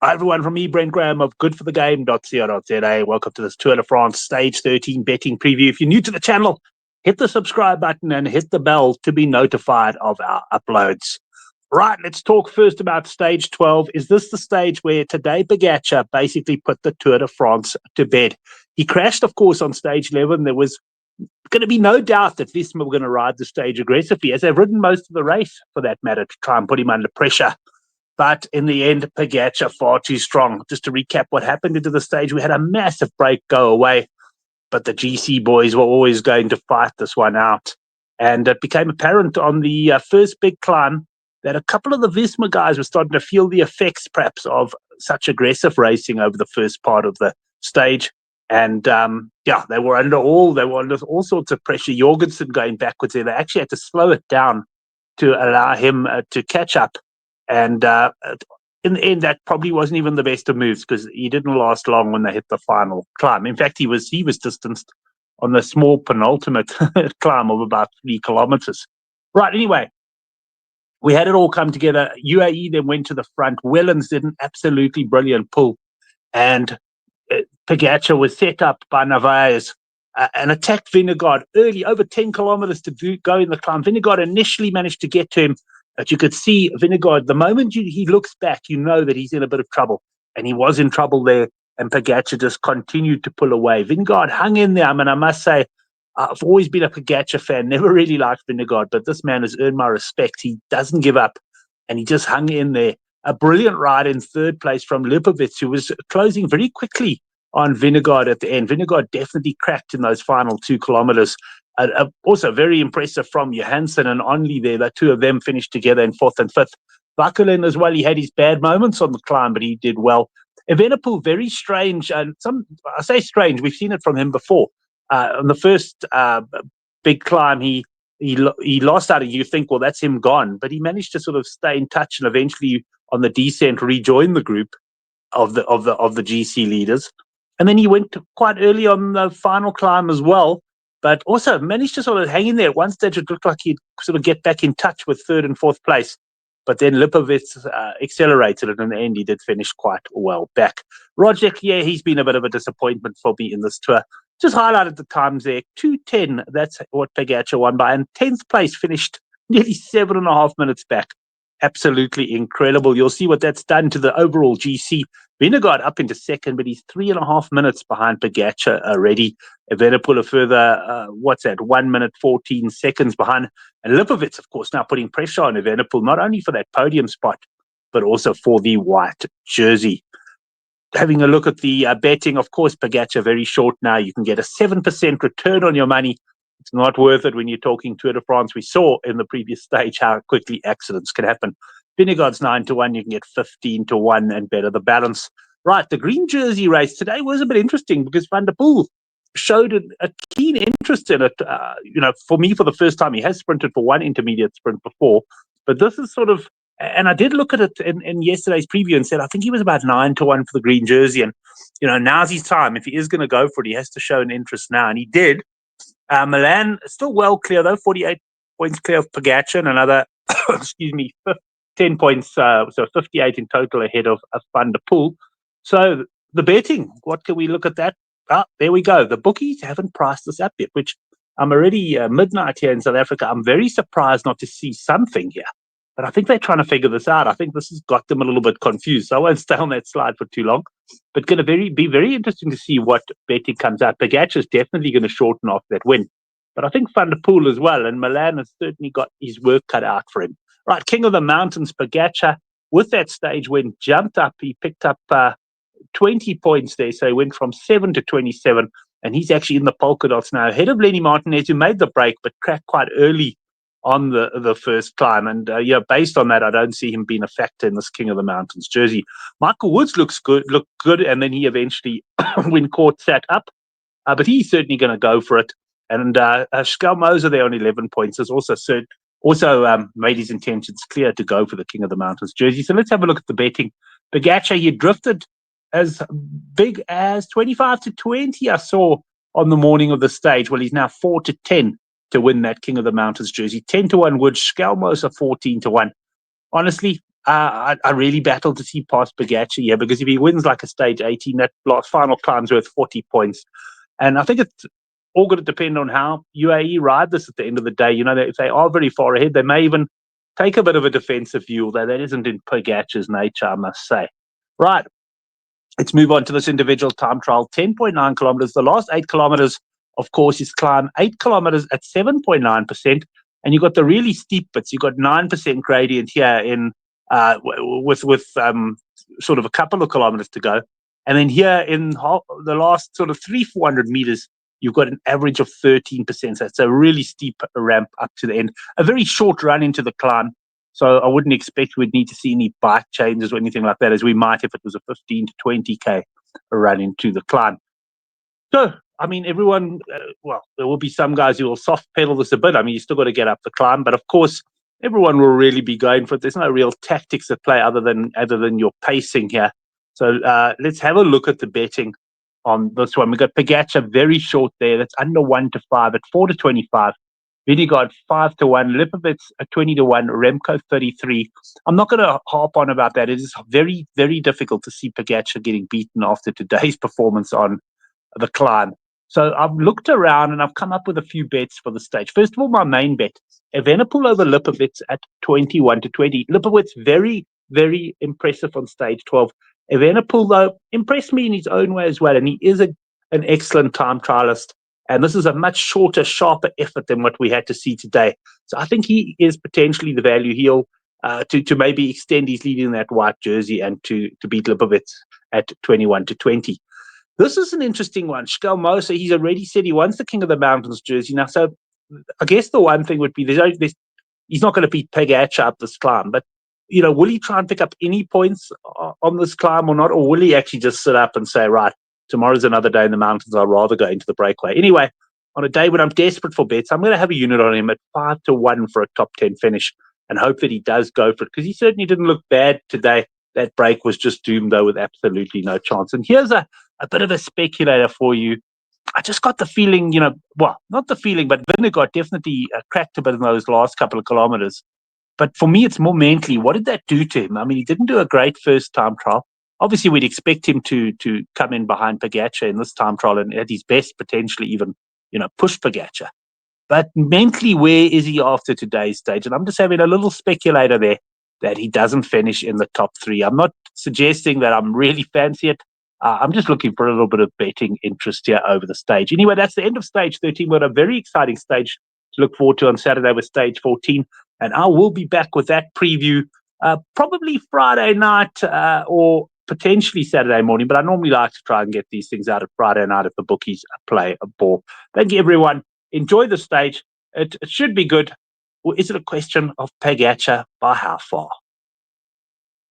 Hi everyone, from me, Brent Graham of goodforthegame.co.za. Welcome to this Tour de France Stage 13 betting preview. If you're new to the channel, hit the subscribe button and hit the bell to be notified of our uploads. Right, let's talk first about Stage 12. Is this the stage where Tadej Pogačar basically put the Tour de France to bed? He crashed, of course, on Stage 11. There was going to be no doubt that Visma were going to ride the stage aggressively, as they've ridden most of the race, for that matter, to try and put him under pressure. But in the end, Pogačar far too strong. Just to recap what happened into the stage, we had a massive break go away, but the GC boys were always going to fight this one out. And it became apparent on the first big climb that a couple of the Visma guys were starting to feel the effects, perhaps, of such aggressive racing over the first part of the stage. And they were under all sorts of pressure. Jorgensen going backwards there. They actually had to slow it down to allow him to catch up. And in the end, that probably wasn't even the best of moves, because he didn't last long when they hit the final climb. In fact, he was distanced on the small penultimate climb of about 3 kilometers. Right, anyway, we had it all come together. UAE then went to the front. Wellens did an absolutely brilliant pull. And Pogačar was set up by Narvaez and attacked Vingegaard early, over 10 kilometers to go in the climb. Vingegaard initially managed to get to him, but you could see Vingegaard, the moment he looks back, you know that he's in a bit of trouble. And he was in trouble there, and Pogačar just continued to pull away. Vingegaard hung in there. I mean, I must say, I've always been a Pogačar fan, never really liked Vingegaard, but this man has earned my respect. He doesn't give up, and he just hung in there. A brilliant ride in third place from Lipovic, who was closing very quickly on Vingegaard at the end. Vingegaard definitely cracked in those final 2 kilometers. Also very impressive from Johansson and Onley there. The two of them finished together in 4th and 5th. Vakulin as well, he had his bad moments on the climb, but he did well. Evenepoel, very strange. I say strange, we've seen it from him before. On the first big climb, he lost out, and you think, well, that's him gone. But he managed to sort of stay in touch and eventually on the descent rejoin the group of the GC leaders. And then he went quite early on the final climb as well, but also managed to sort of hang in there. At one stage, it looked like he'd sort of get back in touch with 3rd and 4th place. But then Lipovic accelerated it. In the end, he did finish quite well back. Roglic, yeah, he's been a bit of a disappointment for me in this tour. Just highlighted the times there. 2:10, that's what Pogačar won by. And 10th place finished nearly 7.5 minutes back. Absolutely incredible. You'll see what that's done to the overall GC. Vingegaard up into second, but he's 3.5 minutes behind Pogačar already. Evenepoel a further, 1 minute, 14 seconds behind. And Lipovic, of course, now putting pressure on Evenepoel, not only for that podium spot, but also for the white jersey. Having a look at the betting, of course, Pogačar very short now. You can get a 7% return on your money. It's not worth it when you're talking Tour de France. We saw in the previous stage how quickly accidents can happen. Vingegaard's 9-1. You can get 15-1 and better the balance. Right, the green jersey race today was a bit interesting because Van der Poel showed a keen interest in it. For me, for the first time, he has sprinted for one intermediate sprint before, but this is sort of, and I did look at it in yesterday's preview and said, I think he was about 9-1 for the green jersey. And, now's his time. If he is going to go for it, he has to show an interest now. And he did. Milan still well clear, though, 48 points clear of Pogačar and another, 10 points, so 58 in total ahead of Van der Poel. So the betting, what can we look at that? There we go. The bookies haven't priced this up yet, which I'm already midnight here in South Africa. I'm very surprised not to see something here. But I think they're trying to figure this out. I think this has got them a little bit confused. So I won't stay on that slide for too long. But going to be very interesting to see what betting comes out. Pogačar is definitely going to shorten off that win. But I think Van der Poel as well. And Milan has certainly got his work cut out for him. Right, King of the Mountains, Pogačar, with that stage win, jumped up. He picked up 20 points there. So he went from 7 to 27. And he's actually in the polka dots now, ahead of Lenny Martinez, who made the break, but cracked quite early on the first climb. And based on that, I don't see him being a factor in this King of the Mountains jersey. Michael Woods looked good, and then he eventually, when caught, sat up. But he's certainly going to go for it. And Skelmoser there on 11 points has also made his intentions clear to go for the King of the Mountains jersey. So let's have a look at the betting. Pogačar, he drifted as big as 25-20, I saw on the morning of the stage. Well, he's now 4-10 to win that King of the Mountains jersey. 10-1 Woods, Skelmoser 14-1. Honestly, I really battled to see past Pogacar here, because if he wins like a stage 18, that last final climb's worth 40 points. And I think it's all going to depend on how UAE ride this at the end of the day. You know, if they are very far ahead, they may even take a bit of a defensive view, although that isn't in Pogacar's nature, I must say. Right, let's move on to this individual time trial. 10.9 kilometers. The last 8 kilometers, of course, is climb 8 kilometers at 7.9%. And you've got the really steep bits. You've got 9% gradient here in with sort of a couple of kilometers to go. And then here in the last sort of 400 meters, you've got an average of 13%. So it's a really steep ramp up to the end. A very short run into the climb. So I wouldn't expect we'd need to see any bike changes or anything like that, as we might if it was a 15 to 20K run into the climb. So, I mean, everyone, well, there will be some guys who will soft pedal this a bit. I mean, you still got to get up the climb, but of course, everyone will really be going for it. There's no real tactics at play other than your pacing here. So let's have a look at the betting on this one. We've got Pogacar very short there. That's under 1 to 5 at 4 to 25. Vingegaard 5 to 1, Lipovic at 20 to 1, Remco 33. I'm not going to harp on about that. It is very, very difficult to see Pogacar getting beaten after today's performance on the climb. So I've looked around and I've come up with a few bets for the stage. First of all, my main bet, Evenepoel over Lipovic at 21 to 20. Lipovic very, very impressive on stage 12. Evenepoel, though, impressed me in his own way as well, and he is an excellent time trialist. And this is a much shorter, sharper effort than what we had to see today. So I think he is potentially the value heel to maybe extend his lead in that white jersey and to beat Lipovic at 21 to 20. This is an interesting one. Shkel Moser, he's already said he wants the King of the Mountains jersey. Now, so I guess the one thing would be he's not going to beat Pogacar up this climb, but you know, will he try and pick up any points on this climb or not? Or will he actually just sit up and say, right, tomorrow's another day in the mountains, I'd rather go into the breakaway. Anyway, on a day when I'm desperate for bets, I'm going to have a unit on him at 5 to 1 for a top 10 finish and hope that he does go for it, because he certainly didn't look bad today. That break was just doomed, though, with absolutely no chance. And here's a bit of a speculator for you. I just got the feeling, you know, well, not the feeling, but Vingegaard definitely cracked a bit in those last couple of kilometers. But for me, it's more mentally. What did that do to him? I mean, he didn't do a great first time trial. Obviously, we'd expect him to come in behind Pogacar in this time trial and at his best potentially even, you know, push Pogacar. But mentally, where is he after today's stage? And I'm just having a little speculator there that he doesn't finish in the top 3. I'm not suggesting that I'm really fancy it. I'm just looking for a little bit of betting interest here over the stage. Anyway, that's the end of stage 13. We've got a very exciting stage to look forward to on Saturday with stage 14. And I will be back with that preview probably Friday night or potentially Saturday morning. But I normally like to try and get these things out of Friday night if the bookies play a ball. Thank you, everyone. Enjoy the stage. It should be good. Or is it a question of Pogacar by how far?